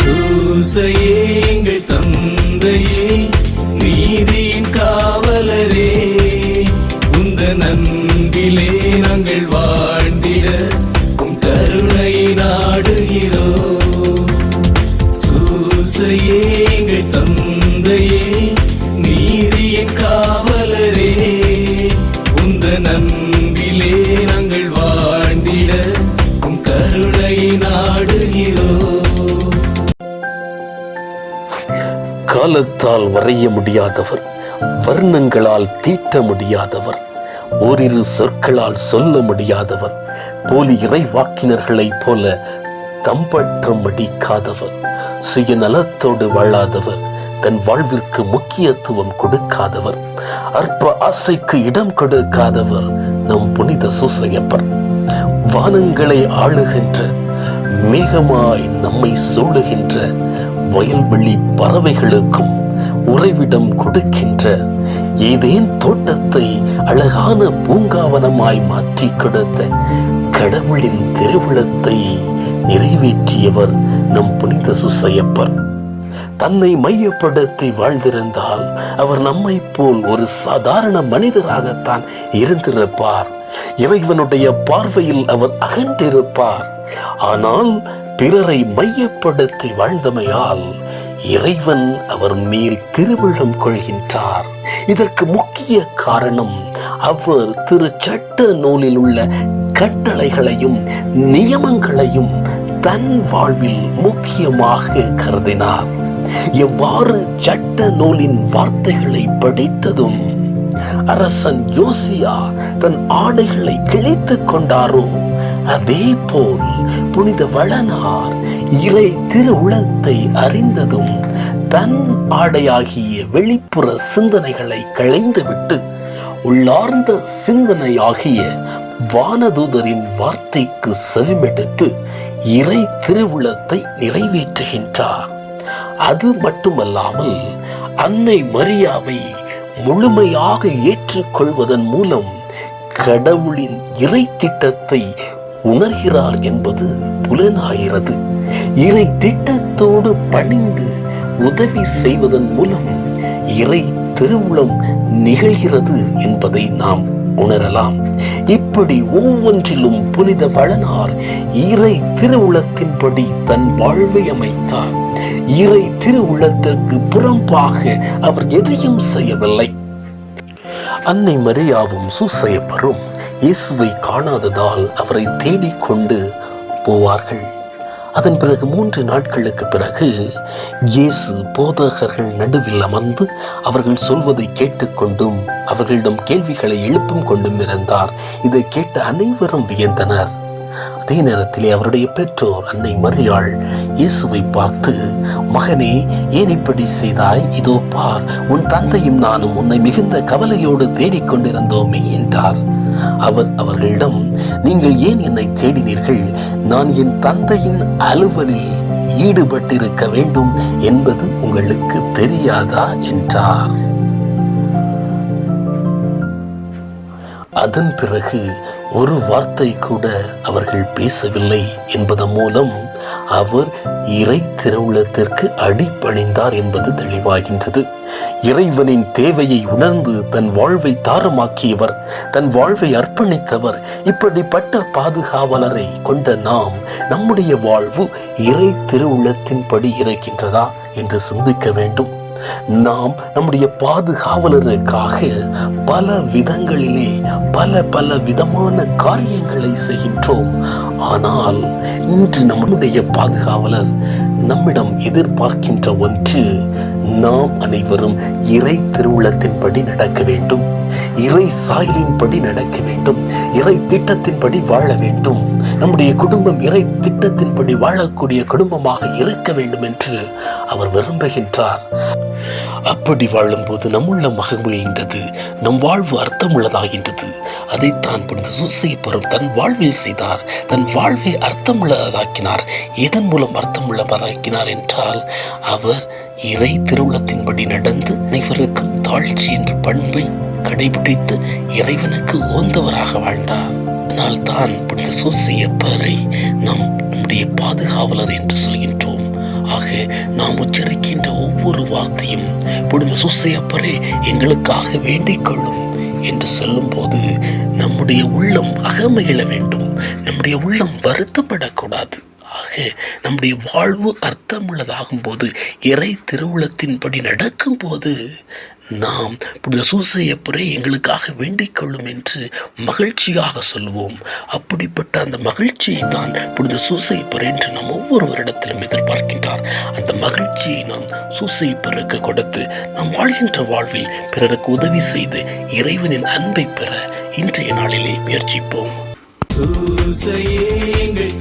சூசையே எங்கள் தந்தையே, நீதியின் காவலரே, உந்தன் அன்பிலே நாங்கள் வாழ்ந்திட உம் கருணையை நாடுகிறோம். சூசையே எங்கள் தந்தையே, நீதியின் காவலரே, உந்தன் அன்பிலே நாங்கள் வாழ்ந்திட உம் கருணையை நாடுகிறோம். காலத்தால் வரைய முடியாதவர், வர்ணங்களால் தீட்ட முடியாதவர், ஓரிரு சொற்களால் சொல்ல முடியாதவர், போலி இறைவாக்கினர்களைப் போல தம்பற்றம் அடிக்காதவர், சுயநலத்தோடு வாழாதவர், தன் வாழ்விற்கு முக்கியத்துவம் கொடுக்காதவர், அற்ப ஆசைக்கு இடம் கொடுக்காதவர் நம் புனித சூசையப்பர். வானங்களை ஆளுகின்ற, மேகமாய் நம்மை சூழுகின்ற, வயல்வெளி பறவைகளுக்கும் உறைவிடம் கொடுக்கின்ற, ஏதேன் தோட்டத்தை அழகான பூங்காவனமாய் மாற்றி கொடுத்த கடவுளின் திருவுளத்தை நிறைவேற்றியவர் நம் புனித சூசையப்பர். தன்னை மையப்படுத்தி வாழ்ந்திருந்தால் அவர் நம்மை போல் ஒரு சாதாரண மனிதராகத்தான் இருந்திருப்பார். இறைவனுடைய பார்வையில் அவர் அகன்றிருப்பார். ஆனால் பிறரை மையப்படுத்தி வாழ்ந்தமையால் இறைவன் அவர் மேல் திருவுளம் கொள்கின்றார். இதற்கு முக்கிய காரணம் அவர் திருச்சட்ட நூலில் உள்ள கட்டளைகளையும் நியமங்களையும் தன் வாழ்வில் முக்கியமாக கருதினார். எவ்வாறு சட்ட நூலின் வார்த்தைகளை படித்ததும் அரசன் யோசியா தன் ஆடைகளை கிழித்துக் கொண்டாரோ, அதே போல் புனித வளனார் இறை திருவுளத்தை அறிந்ததும் தன் ஆடையாகிய வெளிப்புற சிந்தனைகளை களைந்துவிட்டு உள்ளார்ந்த சிந்தனையாகிய வானதூதரின் வார்த்தைக்கு செவிமெடுத்து இறை திருவுளத்தை நிறைவேற்றுகின்றார். அது மட்டுமல்லாமல் அன்னை மரியாவை முழுமையாக ஏற்றுக்கொள்வதன் மூலம் கடவுளின் இறை திட்டத்தை உணர்கிறார் என்பது புலனாகிறது. இறை திட்டத்தோடு பணிந்து உதவி செய்வதன் மூலம் இறை திருவுளம் நிகழ்கிறது என்பதை நாம் உணரலாம். இப்படி ஒவ்வொன்றிலும் புனித வளனார் இறை திருவுளத்தின்படி தன் வாழ்வை அமைத்தார். இறை திருவுளத்திற்கு புறம்பாக அவர் எதையும் செய்யவில்லை. அன்னை மரியாவும் சூசையப்பரும் இயேசுவை காணாததால் அவரை தேடிக்கொண்டு போவார்கள். அதன் பிறகு 3 நாட்களுக்கு பிறகு இயேசு போதகர்கள் நடுவில் அமர்ந்து அவர்கள் சொல்வதை கேட்டுக்கொண்டும் அவர்களிடம் கேள்விகளை எழுப்பும் கொண்டும் இருந்தார். இதை கேட்ட அனைவரும் வியந்தனர். அதே நேரத்திலே அவருடைய பெற்றோர் அன்னை மரியாள் இயேசுவை பார்த்து, மகனே, ஏன் இப்படி செய்தாய்? இதோ பார், உன் தந்தையும் நானும் உன்னை மிகுந்த கவலையோடு தேடிக்கொண்டிருந்தோமே என்றார். அவர் அவர்களிடம், நீங்கள் ஏன் என்னை தேடினீர்கள்? நான் என் தந்தையின் அலுவலில் ஈடுபட்டிருக்க வேண்டும் என்பது உங்களுக்கு தெரியாதா என்றார். அதன் பிறகு ஒரு வார்த்தை கூட அவர்கள் பேசவில்லை என்பதன் மூலம் அவர் இறை திருவுளத்திற்கு அடிபணிந்தார் என்பது தெளிவாகின்றது. இறைவனின் தேவையை உணர்ந்து தன் வாழ்வை தாரமாக்கியவர், தன் வாழ்வை அர்ப்பணித்தவர். இப்படிப்பட்ட பாதுகாவலரை கொண்ட நாம் நம்முடைய வாழ்வு இறை திருவுளத்தின்படி இருக்கின்றதா என்று சிந்திக்க வேண்டும். நாம் நம்முடைய பாதுகாவலருக்காக பல விதங்களிலே பல விதமான காரியங்களை செய்கின்றோம். ஆனால் இன்று நம்முடைய பாதுகாவலர் நம்மிடம் எதிர்பார்க்கின்ற ஒன்று, நாம் அனைவரும் இறை திருவுளத்தின்படி நடக்க வேண்டும், இறை சாயலின்படி நடக்க வேண்டும், இறை திட்டத்தின்படி வாழ வேண்டும். நம்முடைய குடும்பம் இறை திட்டத்தின்படி வாழக்கூடிய குடும்பமாக இருக்க வேண்டும் என்று அவர் விரும்புகின்றார். அப்படி வாழும்போது நம்முள்ள மகிழ்கின்றது, நம் வாழ்வு அர்த்தமுள்ளதாகின்றது. அதைத்தான் புனித சூசையப்பரும் தன் வாழ்வில் செய்தார். தன் வாழ்வை அர்த்தமுள்ளதாக்கினார். இதன் மூலம் அர்த்தமுள்ளதாக்கினார் என்றால் அவர் இறை திருவுளத்தின்படி நடந்து அனைவருக்கும் தாழ்ச்சி என்ற பண்பை கடைபிடித்து இறைவனுக்கு ஓந்தவராக வாழ்ந்தார். அதனால் தான் புனித சூசையப்பரை நாம் நம்முடைய பாதுகாவலர் என்று சொல்கின்றோம். ஆக நாம் உச்சரிக்கின்ற ஒவ்வொரு வார்த்தையும் புனித சூசையப்பரே எங்களுக்காக வேண்டிக் கொள்ளும் என்று சொல்லும்போது நம்முடைய உள்ளம் அகமகிழ வேண்டும், நம்முடைய உள்ளம் வருத்தப்படக்கூடாது. ஆக நம்முடைய வாழ்வு அர்த்தமுள்ளதாகும் போது, இறை திருவுளத்தின்படி நடக்கும் போது நாம் புனித சூசையப்பரே எங்களுக்காக வேண்டிக் கொள்ளும் என்று மகிழ்ச்சியாக சொல்வோம். அப்படிப்பட்ட அந்த மகிழ்ச்சியை தான் புனித சூசையப்பரே என்று நாம் ஒவ்வொரு வருடத்திலும் எதிர்பார்க்கின்றார். அந்த மகிழ்ச்சியை நாம் சூசையப்பருக்கு கொடுத்து நாம் வாழ்கின்ற வாழ்வில் பிறருக்கு உதவி செய்து இறைவனின் அன்பை பெற இன்றைய நாளிலே முயற்சிப்போம். சூசையே எங்கள்